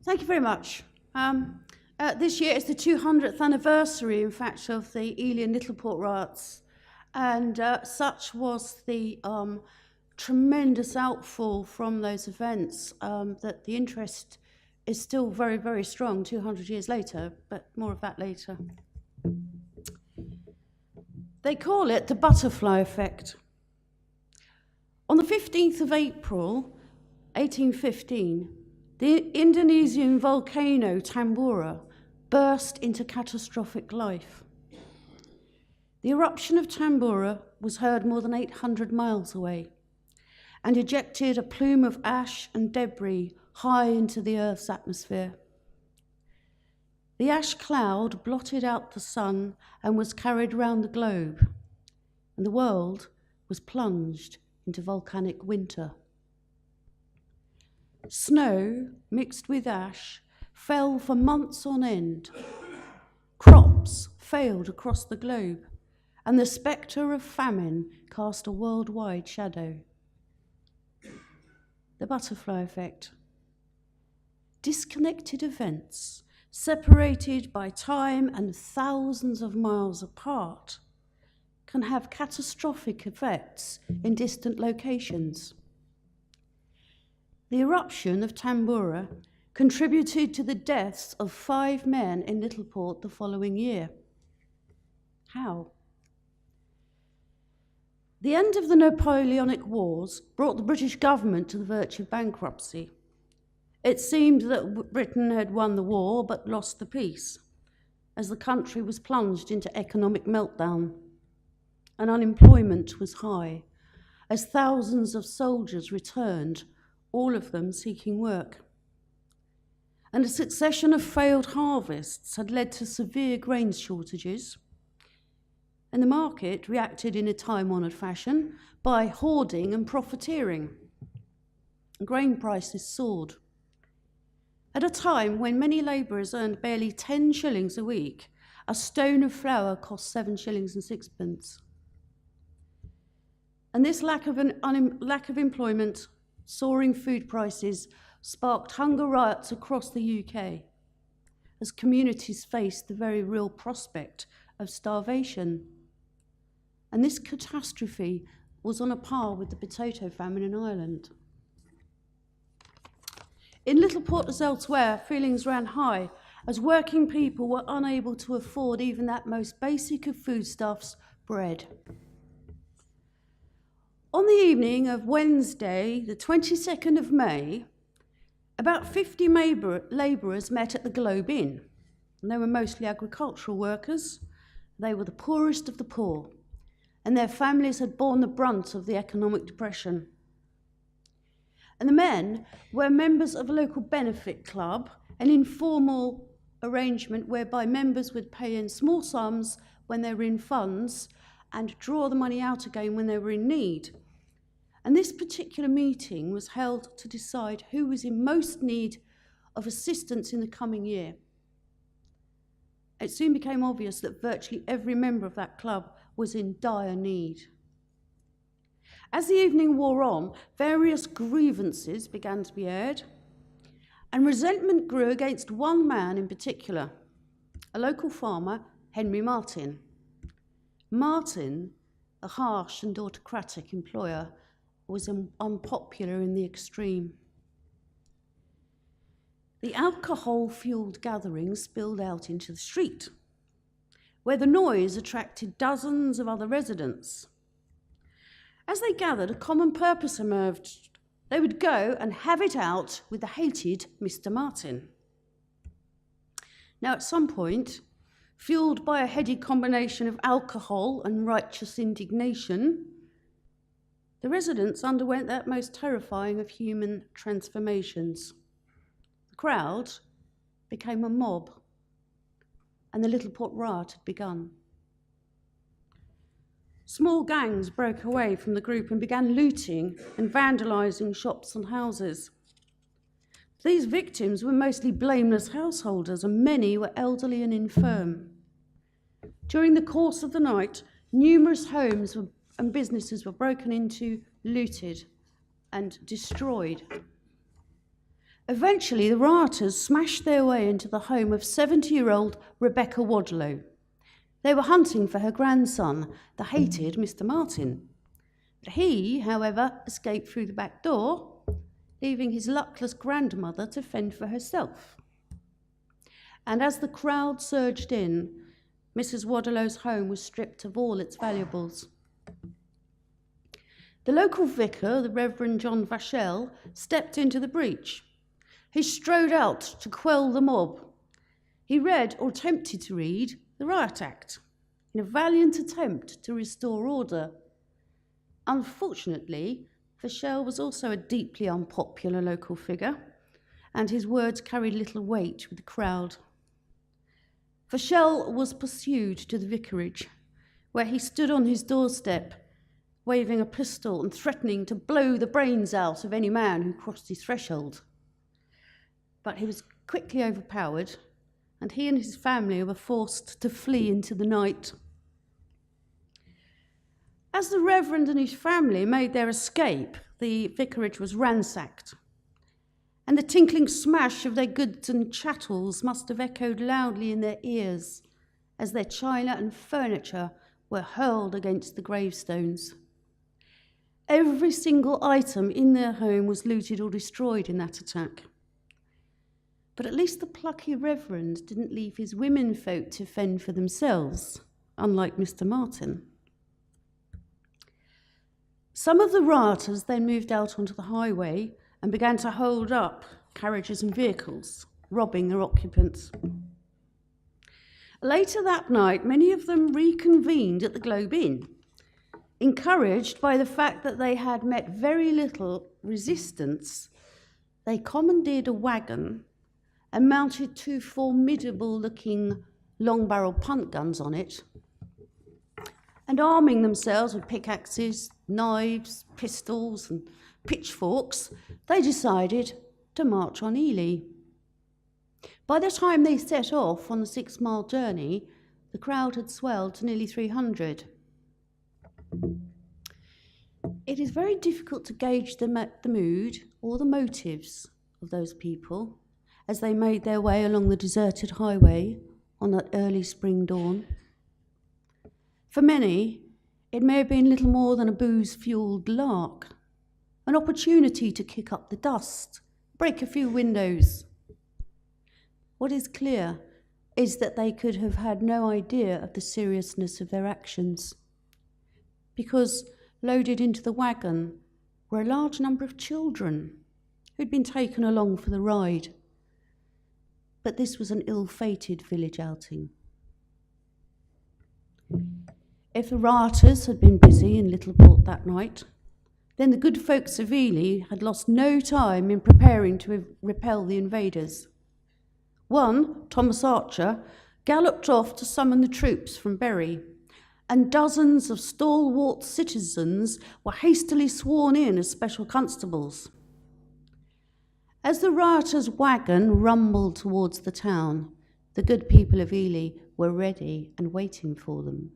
Thank you very much. This year is the 200th anniversary, in fact, of the Ely and Littleport Riots, and such was the tremendous outfall from those events that the interest is still very, very strong 200 years later, but more of that later. They call it the butterfly effect. On the 15th of April, 1815, the Indonesian volcano Tambora burst into catastrophic life. The eruption of Tambora was heard more than 800 miles away and ejected a plume of ash and debris high into the Earth's atmosphere. The ash cloud blotted out the sun and was carried round the globe, and the world was plunged into volcanic winter. Snow mixed with ash fell for months on end. Crops failed across the globe, and the spectre of famine cast a worldwide shadow. The butterfly effect. Disconnected events, separated by time and thousands of miles apart, can have catastrophic effects in distant locations. The eruption of Tambora contributed to the deaths of 5 men in Littleport the following year. How? The end of the Napoleonic Wars brought the British government to the verge of bankruptcy. It seemed that Britain had won the war but lost the peace, as the country was plunged into economic meltdown, and unemployment was high, as thousands of soldiers returned, all of them seeking work. And a succession of failed harvests had led to severe grain shortages, and the market reacted in a time-honoured fashion by hoarding and profiteering. Grain prices soared. At a time when many labourers earned barely 10 shillings a week, a stone of flour cost 7 shillings and sixpence. And this lack of employment, soaring food prices, sparked hunger riots across the UK as communities faced the very real prospect of starvation. And this catastrophe was on a par with the potato famine in Ireland. In Littleport as elsewhere, feelings ran high as working people were unable to afford even that most basic of foodstuffs, bread. On the evening of Wednesday, the 22nd of May, about 50 labourers met at the Globe Inn. And they were mostly agricultural workers. They were the poorest of the poor, and their families had borne the brunt of the economic depression. And the men were members of a local benefit club, an informal arrangement whereby members would pay in small sums when they were in funds and draw the money out again when they were in need. And this particular meeting was held to decide who was in most need of assistance in the coming year. It soon became obvious that virtually every member of that club was in dire need. As the evening wore on, various grievances began to be aired, and resentment grew against one man in particular, a local farmer, Henry Martin. Martin, a harsh and autocratic employer, was unpopular in the extreme. The alcohol-fueled gatherings spilled out into the street, where the noise attracted dozens of other residents. As they gathered, a common purpose emerged. They would go and have it out with the hated Mr. Martin. Now, at some point, fueled by a heady combination of alcohol and righteous indignation, the residents underwent that most terrifying of human transformations. The crowd became a mob, and the Littleport riot had begun. Small gangs broke away from the group and began looting and vandalising shops and houses. These victims were mostly blameless householders, and many were elderly and infirm. During the course of the night, numerous homes and businesses were broken into, looted, and destroyed. Eventually, the rioters smashed their way into the home of 70-year-old Rebecca Wadlow. They were hunting for her grandson, the hated Mr. Martin. But he, however, escaped through the back door, leaving his luckless grandmother to fend for herself. And as the crowd surged in, Mrs. Wadlow's home was stripped of all its valuables. The local vicar, the Reverend John Vachel, stepped into the breach. He strode out to quell the mob. He read, or attempted to read, the Riot Act in a valiant attempt to restore order. Unfortunately, Vachel was also a deeply unpopular local figure, and his words carried little weight with the crowd. Vachel was pursued to the vicarage, where he stood on his doorstep, waving a pistol and threatening to blow the brains out of any man who crossed his threshold. But he was quickly overpowered, and he and his family were forced to flee into the night. As the Reverend and his family made their escape, the vicarage was ransacked, and the tinkling smash of their goods and chattels must have echoed loudly in their ears as their china and furniture were hurled against the gravestones. Every single item in their home was looted or destroyed in that attack. But at least the plucky Reverend didn't leave his womenfolk to fend for themselves, unlike Mr. Martin. Some of the rioters then moved out onto the highway and began to hold up carriages and vehicles, robbing their occupants. Later that night, many of them reconvened at the Globe Inn, encouraged by the fact that they had met very little resistance. They commandeered a wagon and mounted two formidable-looking long-barrel punt guns on it, and arming themselves with pickaxes, knives, pistols and pitchforks, they decided to march on Ely. By the time they set off on the 6-mile journey, the crowd had swelled to nearly 300. It is very difficult to gauge the mood or the motives of those people as they made their way along the deserted highway on that early spring dawn. For many, it may have been little more than a booze-fueled lark, an opportunity to kick up the dust, break a few windows. What is clear is that they could have had no idea of the seriousness of their actions, because loaded into the wagon were a large number of children who'd been taken along for the ride. But this was an ill-fated village outing. If the rioters had been busy in Littleport that night, then the good folks of Ely had lost no time in preparing to repel the invaders. One, Thomas Archer, galloped off to summon the troops from Bury, and dozens of stalwart citizens were hastily sworn in as special constables. As the rioters' wagon rumbled towards the town, the good people of Ely were ready and waiting for them.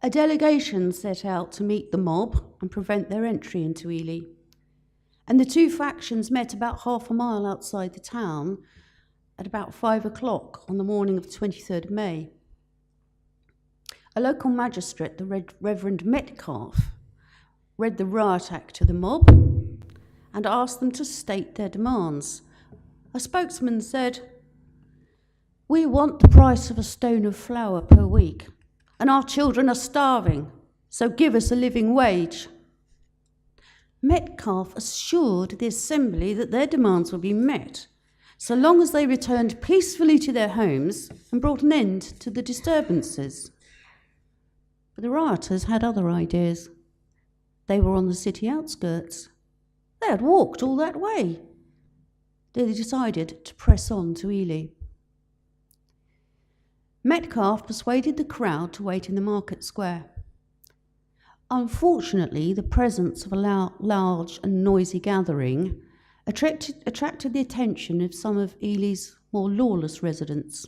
A delegation set out to meet the mob and prevent their entry into Ely, and the two factions met about half a mile outside the town at about 5 o'clock on the morning of the 23rd of May. A local magistrate, the Reverend Metcalfe, read the Riot Act to the mob and asked them to state their demands. A spokesman said, "We want the price of a stone of flour per week, and our children are starving, so give us a living wage." Metcalfe assured the Assembly that their demands would be met, so long as they returned peacefully to their homes and brought an end to the disturbances. But the rioters had other ideas. They were on the city outskirts. They had walked all that way. They decided to press on to Ely. Metcalfe persuaded the crowd to wait in the market square. Unfortunately, the presence of a large and noisy gathering attracted the attention of some of Ely's more lawless residents.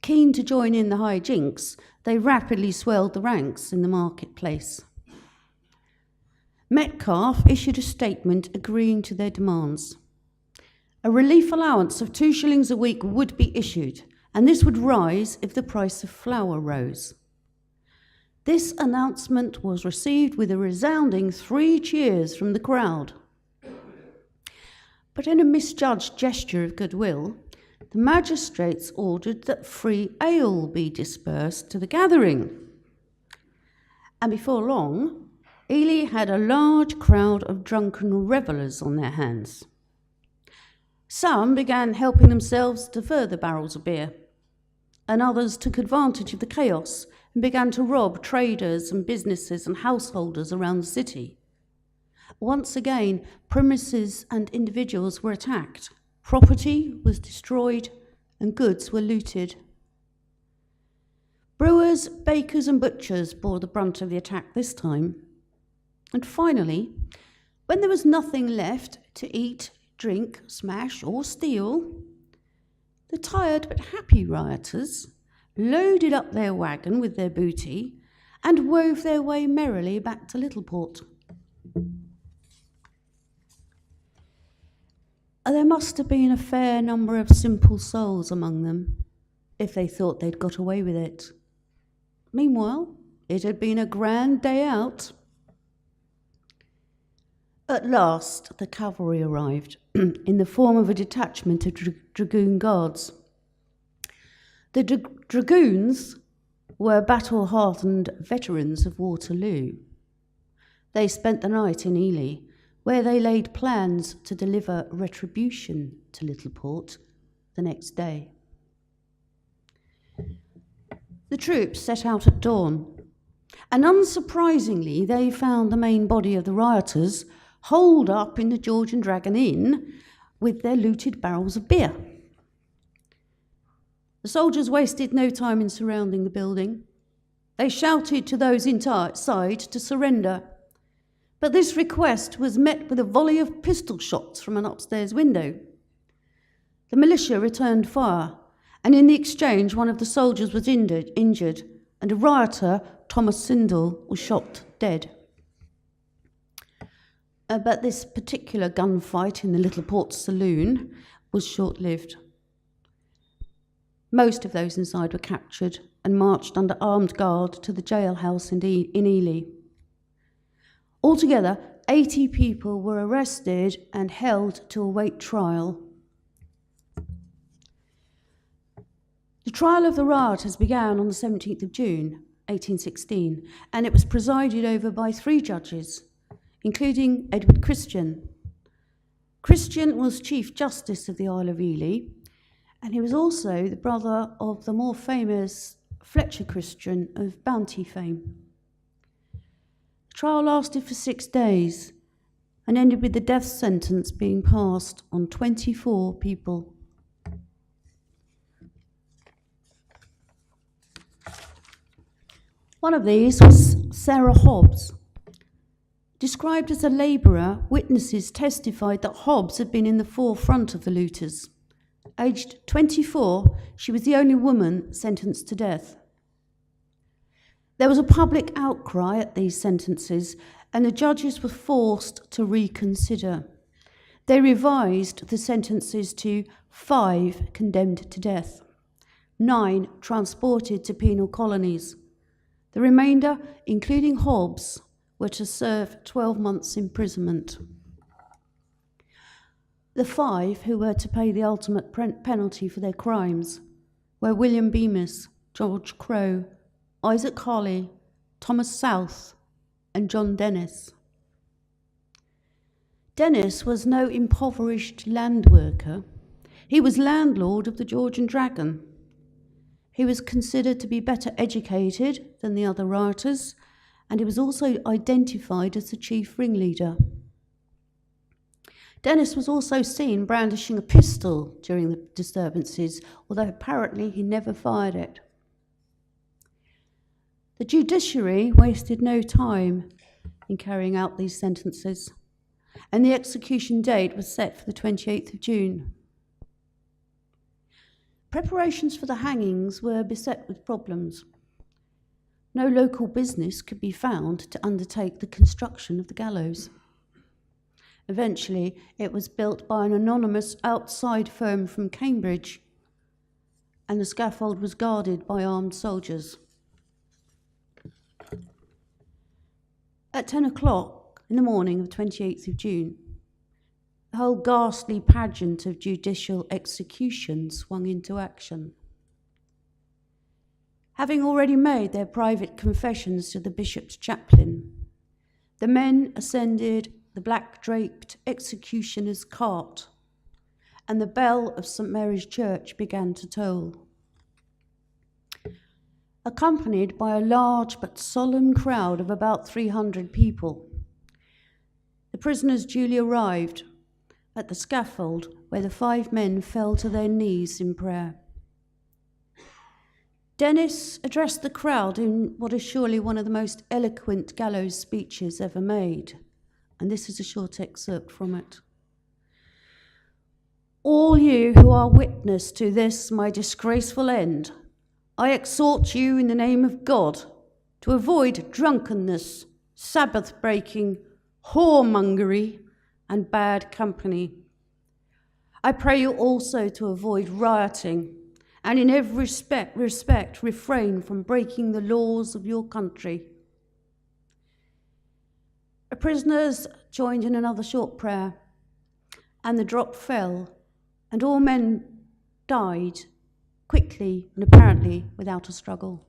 Keen to join in the high jinks, they rapidly swelled the ranks in the marketplace. Metcalfe issued a statement agreeing to their demands. A relief allowance of 2 shillings a week would be issued, and this would rise if the price of flour rose. This announcement was received with a resounding 3 cheers from the crowd. But in a misjudged gesture of goodwill, the magistrates ordered that free ale be dispersed to the gathering. And before long, Ely had a large crowd of drunken revellers on their hands. Some began helping themselves to further barrels of beer, and others took advantage of the chaos and began to rob traders and businesses and householders around the city. Once again, premises and individuals were attacked, property was destroyed, and goods were looted. Brewers, bakers, and butchers bore the brunt of the attack this time. And finally, when there was nothing left to eat, drink, smash, or steal, the tired but happy rioters loaded up their wagon with their booty and wove their way merrily back to Littleport. There must have been a fair number of simple souls among them, if they thought they'd got away with it. Meanwhile, it had been a grand day out. At last, the cavalry arrived, in the form of a detachment of dragoon guards. The dragoons were battle-hardened veterans of Waterloo. They spent the night in Ely, where they laid plans to deliver retribution to Littleport the next day. The troops set out at dawn, and unsurprisingly, they found the main body of the rioters holed up in the George and Dragon Inn with their looted barrels of beer. The soldiers wasted no time in surrounding the building. They shouted to those inside to surrender, but this request was met with a volley of pistol shots from an upstairs window. The militia returned fire, and in the exchange, one of the soldiers was injured, and a rioter, Thomas Sindel, was shot dead. But this particular gunfight in the Littleport saloon was short-lived. Most of those inside were captured and marched under armed guard to the jailhouse in Ely. Altogether, 80 people were arrested and held to await trial. The trial of the rioters began on the 17th of June, 1816, and it was presided over by 3 judges, including Edward Christian. Christian was Chief Justice of the Isle of Ely, and he was also the brother of the more famous Fletcher Christian of Bounty fame. The trial lasted for 6 days and ended with the death sentence being passed on 24 people. One of these was Sarah Hobbs. Described as a labourer, witnesses testified that Hobbs had been in the forefront of the looters. Aged 24, she was the only woman sentenced to death. There was a public outcry at these sentences, and the judges were forced to reconsider. They revised the sentences to 5 condemned to death, 9 transported to penal colonies. The remainder, including Hobbs, were to serve 12 months' imprisonment. The 5 who were to pay the ultimate penalty for their crimes were William Bemis, George Crowe, Isaac Holly, Thomas South, and John Dennis. Dennis was no impoverished land worker. He was landlord of the George and Dragon. He was considered to be better educated than the other rioters, and he was also identified as the chief ringleader. Dennis was also seen brandishing a pistol during the disturbances, although apparently he never fired it. The judiciary wasted no time in carrying out these sentences, and the execution date was set for the 28th of June. Preparations for the hangings were beset with problems. no local business could be found to undertake the construction of the gallows. Eventually, it was built by an anonymous outside firm from Cambridge, and the scaffold was guarded by armed soldiers. At 10 o'clock in the morning of 28th of June, the whole ghastly pageant of judicial execution swung into action. Having already made their private confessions to the bishop's chaplain, the men ascended the black-draped executioner's cart, and the bell of St. Mary's Church began to toll. Accompanied by a large but solemn crowd of about 300 people, the prisoners duly arrived at the scaffold where the 5 men fell to their knees in prayer. Dennis addressed the crowd in what is surely one of the most eloquent gallows speeches ever made, and this is a short excerpt from it. "All you who are witness to this my disgraceful end, I exhort you in the name of God to avoid drunkenness, Sabbath breaking, whoremongery, and bad company. I pray you also to avoid rioting, and in every respect refrain from breaking the laws of your country." The prisoners joined in another short prayer, and the drop fell, and all men died quickly and apparently without a struggle.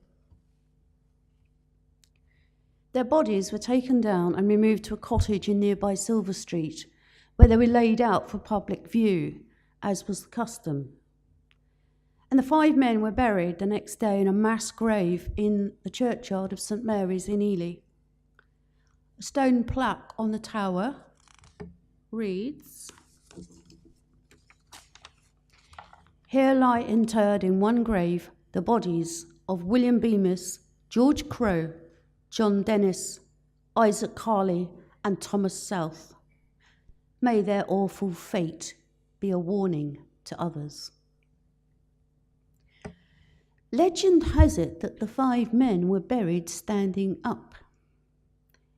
Their bodies were taken down and removed to a cottage in nearby Silver Street, where they were laid out for public view, as was the custom. And the 5 men were buried the next day in a mass grave in the churchyard of St. Mary's in Ely. A stone plaque on the tower reads, "Here lie interred in one grave the bodies of William Bemis, George Crowe, John Dennis, Isaac Carley, and Thomas South. May their awful fate be a warning to others." Legend has it that the 5 men were buried standing up.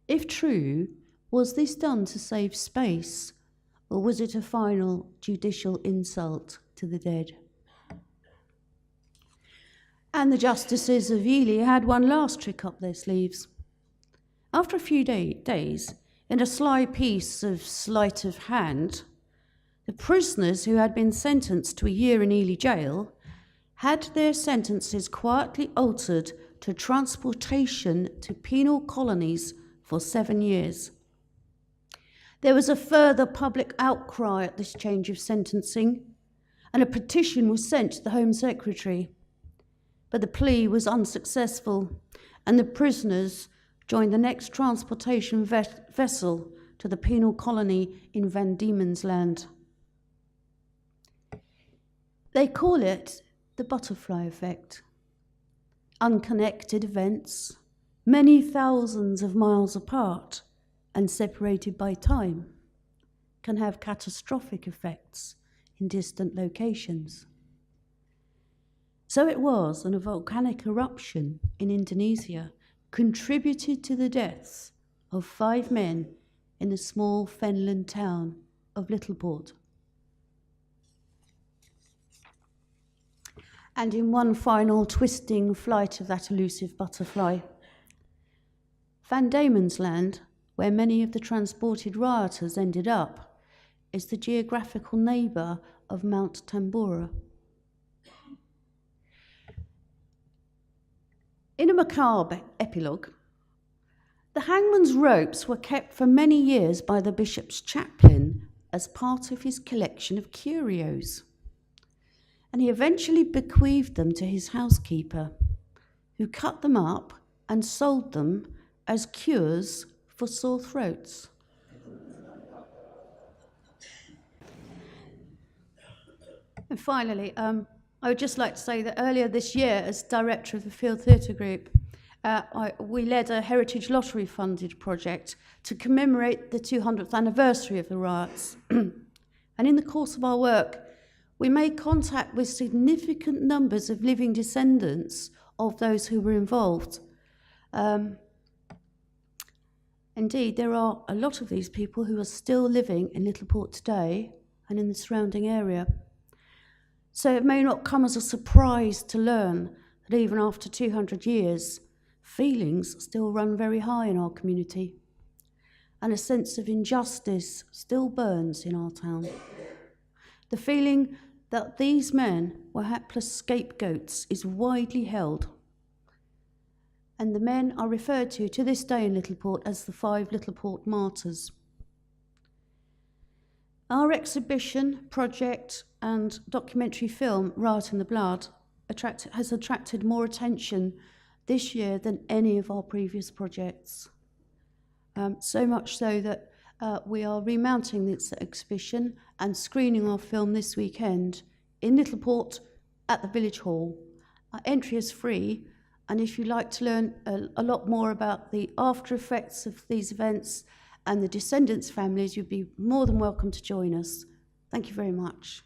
If true, was this done to save space, or was it a final judicial insult to the dead? And the justices of Ely had one last trick up their sleeves. After a few days, in a sly piece of sleight of hand, the prisoners who had been sentenced to a year in Ely jail had their sentences quietly altered to transportation to penal colonies for 7 years. There was a further public outcry at this change of sentencing, and a petition was sent to the Home Secretary. But the plea was unsuccessful, and the prisoners joined the next transportation vessel to the penal colony in Van Diemen's Land. They call it the butterfly effect. Unconnected events, many thousands of miles apart and separated by time, can have catastrophic effects in distant locations. So it was, and a volcanic eruption in Indonesia contributed to the deaths of 5 men in the small fenland town of Littleport. And in one final twisting flight of that elusive butterfly, Van Diemen's Land, where many of the transported rioters ended up, is the geographical neighbour of Mount Tambora. In a macabre epilogue, the hangman's ropes were kept for many years by the bishop's chaplain as part of his collection of curios, and he eventually bequeathed them to his housekeeper, who cut them up and sold them as cures for sore throats. And finally, I would just like to say that earlier this year, as director of the Field Theatre Group, we led a Heritage Lottery funded project to commemorate the 200th anniversary of the riots. And in the course of our work, we made contact with significant numbers of living descendants of those who were involved. Indeed, there are a lot of these people who are still living in Littleport today and in the surrounding area. So it may not come as a surprise to learn that even after 200 years, feelings still run very high in our community, and a sense of injustice still burns in our town. The feeling that these men were hapless scapegoats is widely held, and the men are referred to this day in Littleport as the 5 Littleport martyrs. Our exhibition, project and documentary film, Riot in the Blood, has attracted more attention this year than any of our previous projects. So much so that we are remounting this exhibition and screening our film this weekend in Littleport at the Village Hall. Entry is free, and if you'd like to learn a lot more about the after effects of these events and the descendants' families, you'd be more than welcome to join us. Thank you very much.